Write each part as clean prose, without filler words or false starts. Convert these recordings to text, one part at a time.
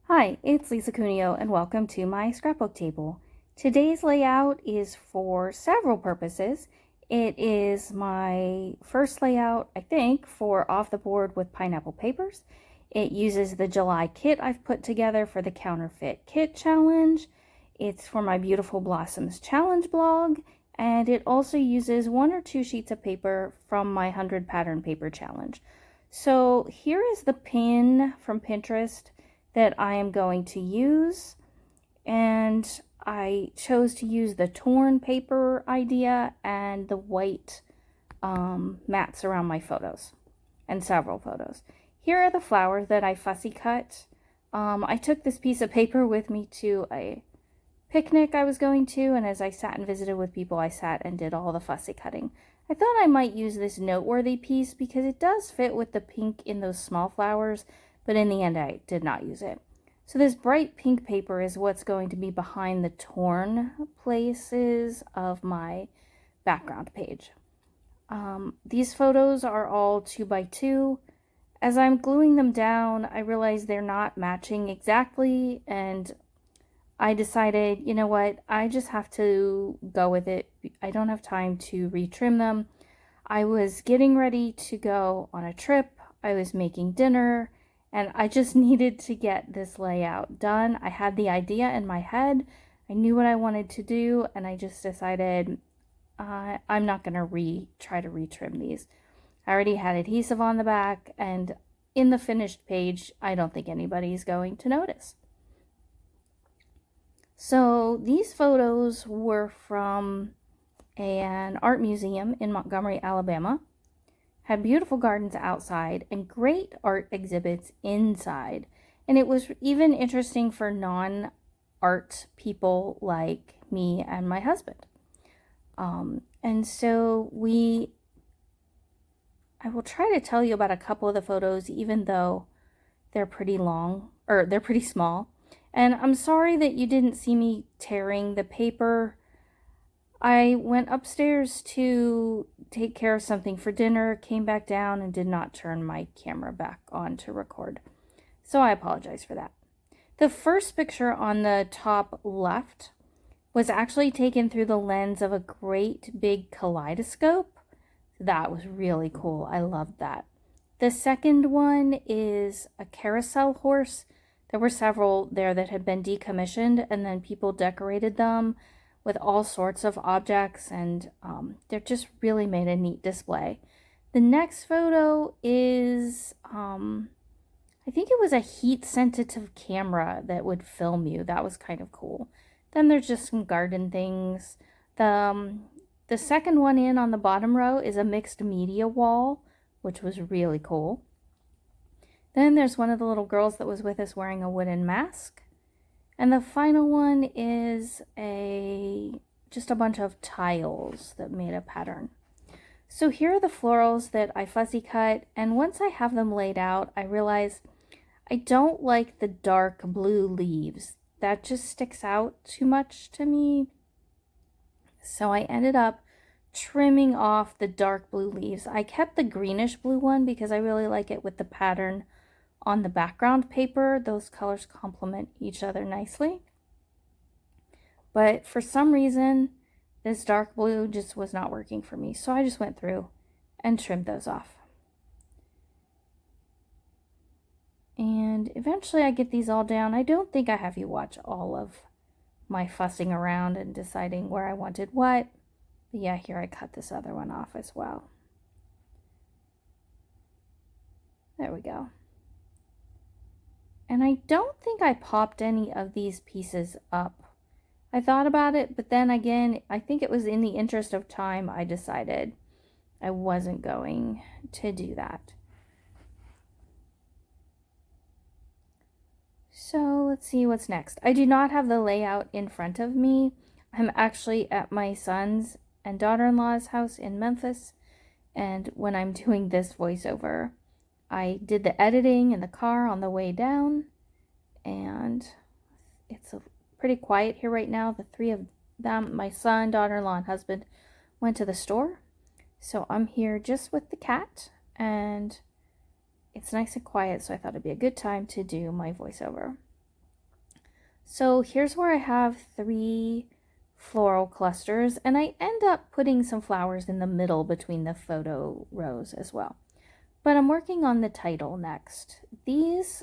Hi, it's Lisa Cuneo and welcome to my scrapbook table. Today's layout is for several purposes. It is my first layout, I think, for off the board with pineapple papers. It uses the July kit I've put together for the Counterfeit Kit Challenge. It's for my Beautiful Blossoms Challenge blog, and it also uses 1 or 2 sheets of paper from my 100 Pattern Paper Challenge. So here is the pin from Pinterest that I am going to use, and I chose to use the torn paper idea and the white mats around my photos and several photos. Here are the flowers that I fussy cut. I took this piece of paper with me to a picnic I was going to, and as I sat and visited with people, I sat and did all the fussy cutting. I thought I might use this noteworthy piece because it does fit with the pink in those small flowers, but in the end I did not use it. So this bright pink paper is what's going to be behind the torn places of my background page. These photos are all 2x2. As I'm gluing them down, I realize they're not matching exactly, and I decided, you know what, I just have to go with it. I don't have time to retrim them. I was getting ready to go on a trip. I was making dinner, and I just needed to get this layout done. I had the idea in my head. I knew what I wanted to do, and I just decided I'm not going to try to retrim these. I already had adhesive on the back, and in the finished page, I don't think anybody's going to notice. So these photos were from an art museum in Montgomery, Alabama. Had beautiful gardens outside and great art exhibits inside. And it was even interesting for non-art people like me and my husband. And so I will try to tell you about a couple of the photos, even though they're pretty long, or they're pretty small. And I'm sorry that you didn't see me tearing the paper. I went upstairs to take care of something for dinner, came back down, and did not turn my camera back on to record. So I apologize for that. The first picture on the top left was actually taken through the lens of a great big kaleidoscope. That was really cool. I loved that. The second one is a carousel horse. There were several there that had been decommissioned, and then people decorated them with all sorts of objects, and they're just really made a neat display. The next photo is, I think it was a heat-sensitive camera that would film you. That was kind of cool. Then there's just some garden things. The second one in on the bottom row is a mixed media wall, which was really cool. Then there's one of the little girls that was with us wearing a wooden mask. And the final one is just a bunch of tiles that made a pattern. So here are the florals that I fussy cut, and once I have them laid out, I realize I don't like the dark blue leaves. That just sticks out too much to me. So I ended up trimming off the dark blue leaves. I kept the greenish blue one because I really like it with the pattern on the background paper. Those colors complement each other nicely. But for some reason, this dark blue just was not working for me. So I just went through and trimmed those off. And eventually I get these all down. I don't think I have you watch all of my fussing around and deciding where I wanted what. But yeah, here I cut this other one off as well. There we go. And I don't think I popped any of these pieces up. I thought about it, but then again, I think it was in the interest of time I decided I wasn't going to do that. So let's see what's next. I do not have the layout in front of me. I'm actually at my son's and daughter-in-law's house in Memphis, and when I'm doing this voiceover, I did the editing in the car on the way down, and it's pretty quiet here right now. The three of them, my son, daughter-in-law, and husband, went to the store, so I'm here just with the cat, and it's nice and quiet, so I thought it'd be a good time to do my voiceover. So here's where I have 3 floral clusters, and I end up putting some flowers in the middle between the photo rows as well. But I'm working on the title next. These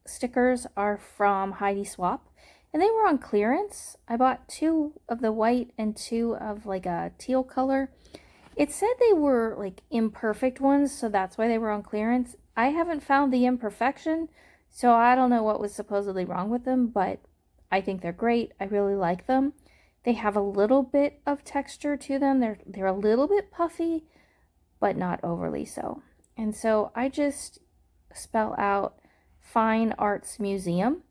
stickers are from Heidi Swap, and they were on clearance. I bought 2 of the white and 2 of like a teal color. It said they were like imperfect ones, so that's why they were on clearance. I haven't found the imperfection, so I don't know what was supposedly wrong with them, but I think they're great. I really like them. They have a little bit of texture to them. They're a little bit puffy, but not overly so. And so I just spell out Fine Arts Museum,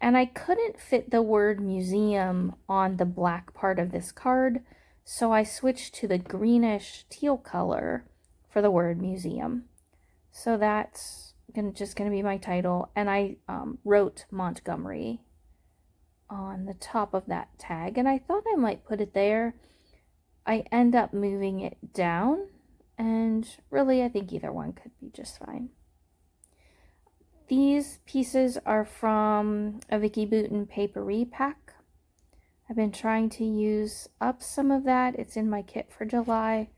and I couldn't fit the word museum on the black part of this card, so I switched to the greenish teal color for the word museum. So that's just going to be my title, and I wrote Montgomery on the top of that tag, and I thought I might put it there. I end up moving it down, and really I think either one could be just fine. These pieces are from a Vicky Boutin papery pack. I've been trying to use up some of that. It's in my kit for July,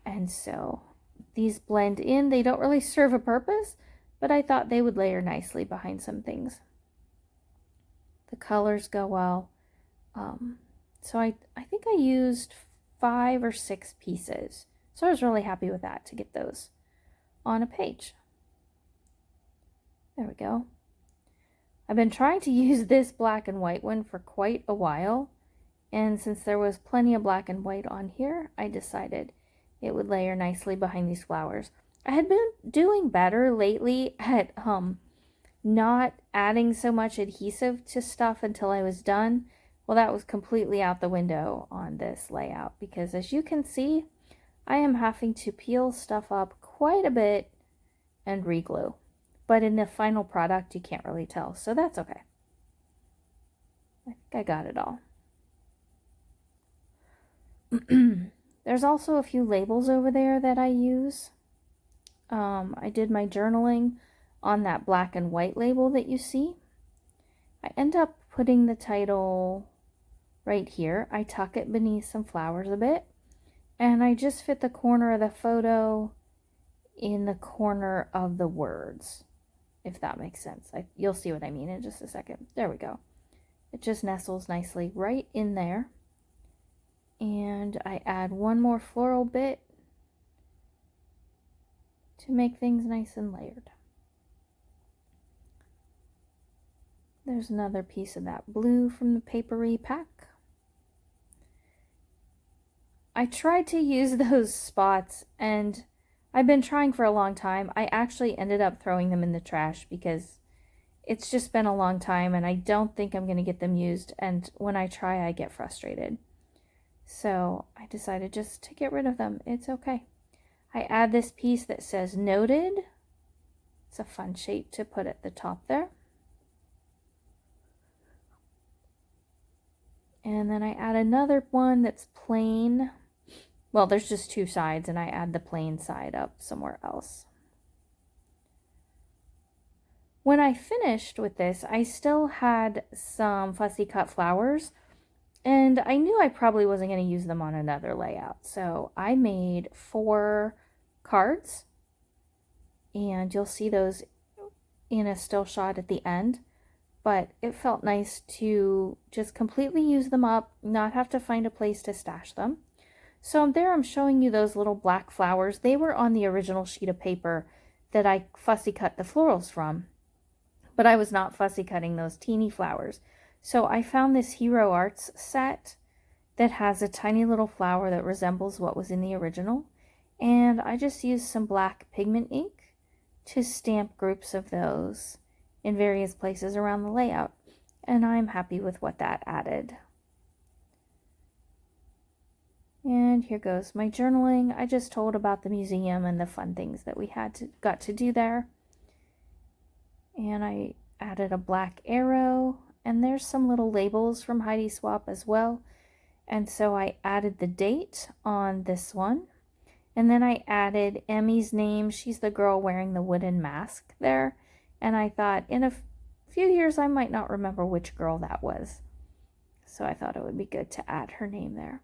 and so these blend in. They don't really serve a purpose, but I thought they would layer nicely behind some things. The colors go well. So I think I used 5 or 6 pieces. So I was really happy with that to get those on a page. There we go. I've been trying to use this black and white one for quite a while, and since there was plenty of black and white on here, I decided it would layer nicely behind these flowers. I had been doing better lately at not adding so much adhesive to stuff until I was done. Well, that was completely out the window on this layout because, as you can see, I am having to peel stuff up quite a bit and re-glue. But in the final product, you can't really tell, so that's okay. I think I got it all. There's also a few labels over there that I use. I did my journaling on that black and white label that you see. I end up putting the title right here. I tuck it beneath some flowers a bit, and I just fit the corner of the photo in the corner of the words, if that makes sense. You'll see what I mean in just a second. There we go. It just nestles nicely right in there. And I add one more floral bit to make things nice and layered. There's another piece of that blue from the papery pack. I tried to use those spots, and I've been trying for a long time. I actually ended up throwing them in the trash because it's just been a long time and I don't think I'm going to get them used, and when I try I get frustrated. So I decided just to get rid of them. It's okay. I add this piece that says noted. It's a fun shape to put at the top there. And then I add another one that's plain. Well, there's just 2 sides, and I add the plain side up somewhere else. When I finished with this, I still had some fussy cut flowers, and I knew I probably wasn't going to use them on another layout. So I made 4 cards, and you'll see those in a still shot at the end. But it felt nice to just completely use them up, not have to find a place to stash them. So there I'm showing you those little black flowers. They were on the original sheet of paper that I fussy cut the florals from, but I was not fussy cutting those teeny flowers. So I found this Hero Arts set that has a tiny little flower that resembles what was in the original, and I just used some black pigment ink to stamp groups of those in various places around the layout, and I'm happy with what that added. And here goes my journaling. I just told about the museum and the fun things that we got to do there. And I added a black arrow, and there's some little labels from Heidi Swap as well. And so I added the date on this one. And then I added Emmy's name. She's the girl wearing the wooden mask there. And I thought in a a few years I might not remember which girl that was. So I thought it would be good to add her name there.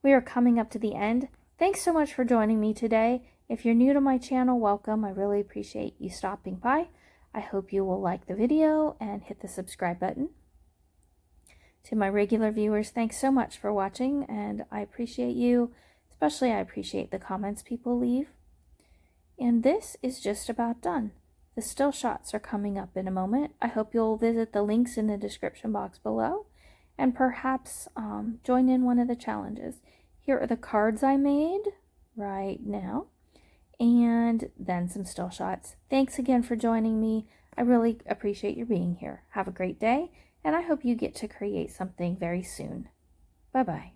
We are coming up to the end. Thanks so much for joining me today. If you're new to my channel, welcome. I really appreciate you stopping by. I hope you will like the video and hit the subscribe button. To my regular viewers, thanks so much for watching, and I appreciate you. Especially I appreciate the comments people leave. And this is just about done. The still shots are coming up in a moment. I hope you'll visit the links in the description box below and perhaps join in one of the challenges. Here are the cards I made right now, and then some still shots. Thanks again for joining me. I really appreciate your being here. Have a great day, and I hope you get to create something very soon. Bye-bye.